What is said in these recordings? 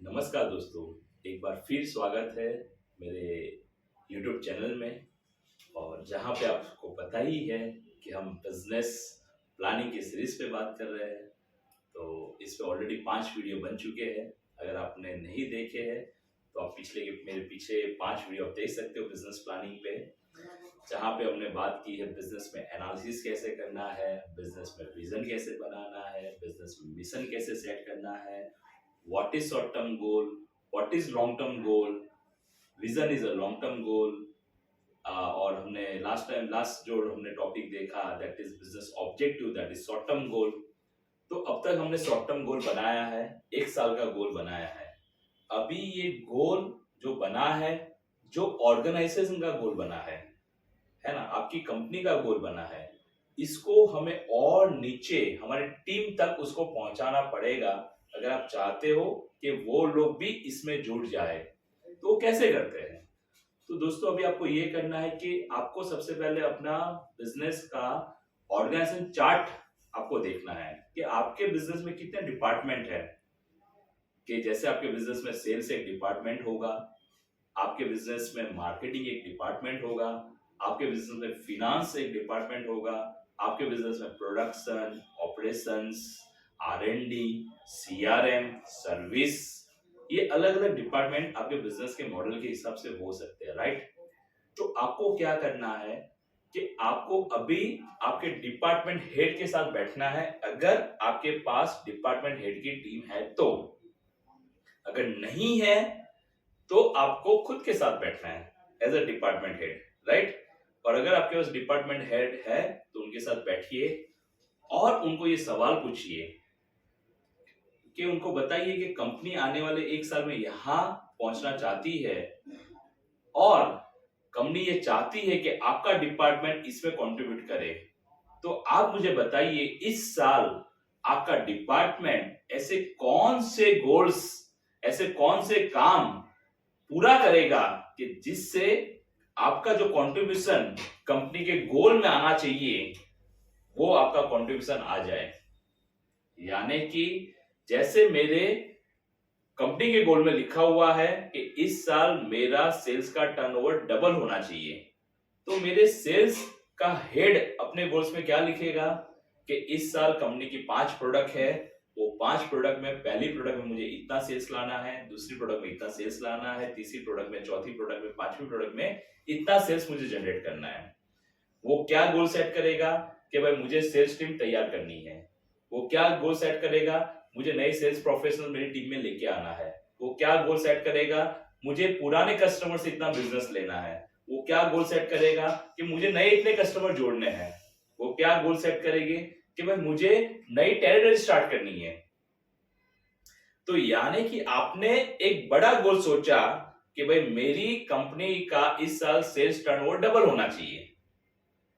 नमस्कार दोस्तों, एक बार फिर स्वागत है मेरे YouTube चैनल में। और जहाँ पे आपको पता ही है कि हम बिजनेस प्लानिंग की सीरीज पे बात कर रहे हैं। तो इस पे ऑलरेडी 5 वीडियो बन चुके हैं। अगर आपने नहीं देखे हैं तो आप मेरे पीछे 5 वीडियो आप देख सकते हो बिजनेस प्लानिंग पे, जहाँ पे हमने बात की है बिजनेस में एनालिसिस कैसे करना है, बिजनेस में विजन कैसे बनाना है, बिजनेस में मिशन कैसे सेट करना है, what is short term goal, what is long term goal, vision is a long term goal. और हमने लास्ट जो हमने टॉपिक देखा that is business objective, that is short term goal. तो अब तक हमने शॉर्ट टर्म गोल बनाया है, 1 साल का गोल बनाया है। अभी ये गोल जो बना है, जो ऑर्गेनाइजेशन का गोल बना है ना, आपकी कंपनी का गोल बना है, इसको हमें और नीचे हमारी टीम तक उसको पहुंचाना पड़ेगा अगर आप चाहते हो कि वो लोग भी इसमें जुड़ जाए। तो वो कैसे करते हैं? तो दोस्तों अभी आपको ये करना है कि आपको सबसे पहले अपना बिजनेस का ऑर्गेनाइजेशन चार्ट आपको देखना है कि आपके बिजनेस में कितने डिपार्टमेंट है। कि जैसे आपके बिजनेस में सेल्स एक डिपार्टमेंट होगा, आपके बिजनेस में मार्केटिंग एक डिपार्टमेंट होगा, आपके बिजनेस में फिनांस एक डिपार्टमेंट होगा, आपके बिजनेस में production, operations, R&D, CRM, service, ये अलग अलग डिपार्टमेंट आपके बिजनेस के मॉडल के हिसाब से हो सकते हैं, राइट। तो आपको क्या करना है कि आपको अभी आपके डिपार्टमेंट हेड के साथ बैठना है, अगर आपके पास डिपार्टमेंट हेड की टीम है तो। अगर नहीं है तो आपको खुद के साथ बैठना है as a department head, right. और अगर आपके पास डिपार्टमेंट हेड है तो उनके साथ बैठिए और उनको ये सवाल पूछिए कि उनको बताइए कि कंपनी आने वाले 1 साल में यहां पहुंचना चाहती है और कंपनी ये चाहती है कि आपका डिपार्टमेंट इसमें कंट्रीब्यूट करे। तो आप मुझे बताइए इस साल आपका डिपार्टमेंट ऐसे कौन से गोल्स, ऐसे कौन से काम पूरा करेगा कि जिससे आपका जो कंट्रीब्यूशन कंपनी के गोल में आना चाहिए वो आपका कंट्रीब्यूशन आ जाए। यानी कि जैसे मेरे कंपनी के गोल में लिखा हुआ है कि इस साल मेरा सेल्स का टर्नओवर डबल होना चाहिए, तो मेरे सेल्स का हेड अपने गोल्स में क्या लिखेगा कि इस साल कंपनी की 5 प्रोडक्ट है, वो 5 प्रोडक्ट में पहली प्रोडक्ट में मुझे इतना सेल्स लाना है, दूसरी प्रोडक्ट में इतना सेल्स लाना है, तीसरी प्रोडक्ट में, चौथी प्रोडक्ट में, पांचवी प्रोडक्ट में इतना सेल्स मुझे जनरेट करना है। वो क्या गोल सेट करेगा कि भाई मुझे सेल्स टीम तैयार करनी है। वो क्या गोल सेट करेगा, मुझे नए सेल्स प्रोफेशनल मेरी टीम में लेके आना है। वो क्या गोल सेट करेगा, मुझे पुराने कस्टमर से इतना बिजनेस लेना है। वो क्या गोल सेट करेगा कि मुझे नए इतने कस्टमर जोड़ने हैं। वो क्या गोल सेट करेगी कि भाई मुझे नई टेरिटरी स्टार्ट करनी है। तो यानी कि आपने एक बड़ा गोल सोचा कि भाई मेरी कंपनी का इस साल सेल्स टर्नओवर डबल होना चाहिए,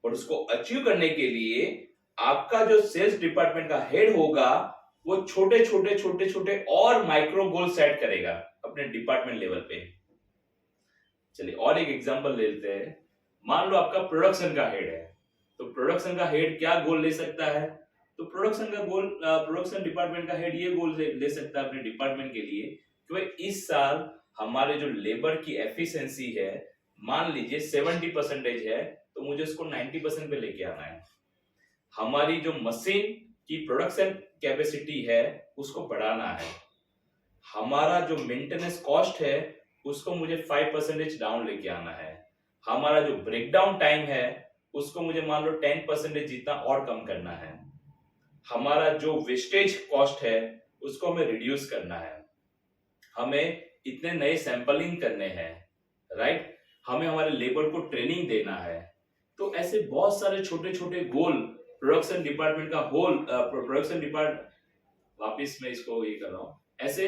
और उसको अचीव करने के लिए आपका जो सेल्स डिपार्टमेंट का हेड होगा वो छोटे छोटे छोटे छोटे और माइक्रो गोल सेट करेगा अपने डिपार्टमेंट लेवल पे। चलिए और एक एग्जांपल ले लेते हैं। मान लो आपका प्रोडक्शन का हेड है, तो प्रोडक्शन का हेड क्या गोल ले सकता है? तो प्रोडक्शन डिपार्टमेंट का हेड ये गोल ले सकता है अपने डिपार्टमेंट के लिए कि भाई इस साल हमारे जो लेबर की एफिशिएंसी है, मान लीजिए 70% है, तो मुझे उसको 90% पे लेके आना है। हमारी जो मशीन की प्रोडक्शन कैपेसिटी है उसको बढ़ाना है। हमारा जो मेंटेनेंस कॉस्ट है उसको मुझे 5% डाउन लेके आना है। हमारा जो ब्रेकडाउन टाइम है उसको मुझे मान लो 10% जितना और कम करना है। हमारा जो वेस्टेज कॉस्ट है उसको हमें रिड्यूस करना है। हमें इतने नए सैंपलिंग करने हैं, राइट। हमें हमारे लेबर को ट्रेनिंग देना है। तो ऐसे बहुत सारे छोटे छोटे गोल प्रोडक्शन डिपार्टमेंट का होल प्रोडक्शन डिपार्ट वापिस मैं इसको ये कर रहा हूं, ऐसे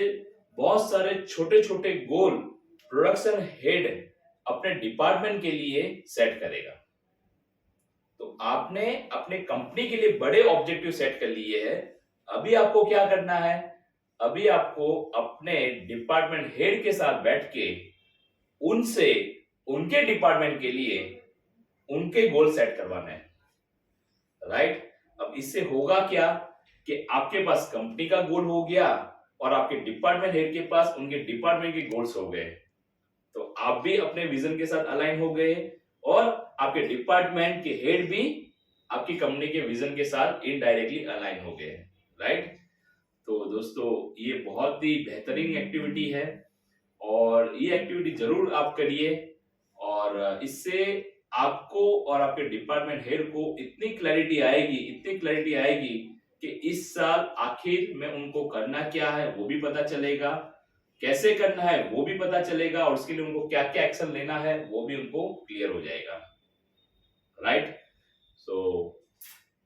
बहुत सारे छोटे छोटे गोल प्रोडक्शन हेड अपने डिपार्टमेंट के लिए सेट करेगा। तो आपने अपने कंपनी के लिए बड़े ऑब्जेक्टिव सेट कर लिए हैं। अभी आपको क्या करना है, अभी आपको अपने डिपार्टमेंट हेड के साथ बैठ के उनसे उनके डिपार्टमेंट के लिए उनके गोल सेट करवाना है, राइट। अब इससे होगा क्या कि आपके पास कंपनी का गोल हो गया, और आपके डिपार्टमेंट हेड के पास उनके डिपार्टमेंट के गोल्स हो गए, तो आप भी अपने विजन के साथ अलाइन हो गए और आपके डिपार्टमेंट के हेड भी आपकी कंपनी के विजन के साथ इनडायरेक्टली अलाइन हो गए, राइट। तो दोस्तों ये बहुत ही बेहतरीन एक्टिविटी है और ये एक्टिविटी जरूर आप करिए और इससे आपको और आपके डिपार्टमेंट हेड को इतनी क्लैरिटी आएगी कि इस साल आखिर में उनको करना क्या है वो भी पता चलेगा, कैसे करना है वो भी पता चलेगा और उसके लिए उनको क्या क्या एक्शन लेना है वो भी उनको क्लियर हो जाएगा, राइट। सो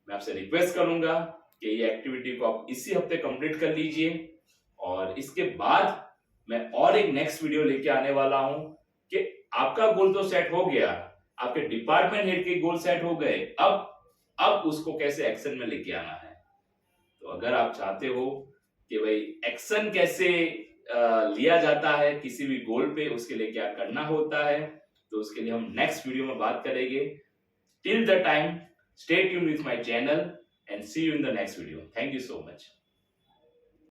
मैं आपसे रिक्वेस्ट करूंगा कि ये एक्टिविटी को आप इसी हफ्ते कंप्लीट कर लीजिए और इसके बाद मैं और एक नेक्स्ट वीडियो लेके आने वाला हूं कि आपका गोल तो सेट हो गया, आपके डिपार्टमेंट हेड के गोल सेट हो गए, अब उसको कैसे एक्शन में लेके आना है। तो अगर आप चाहते हो कि भाई एक्शन कैसे लिया जाता है किसी भी गोल पे, उसके लिए क्या करना होता है, तो उसके लिए हम नेक्स्ट वीडियो में बात करेंगे। Till the time, stay tuned with my channel and see you in the next video. Thank you so much.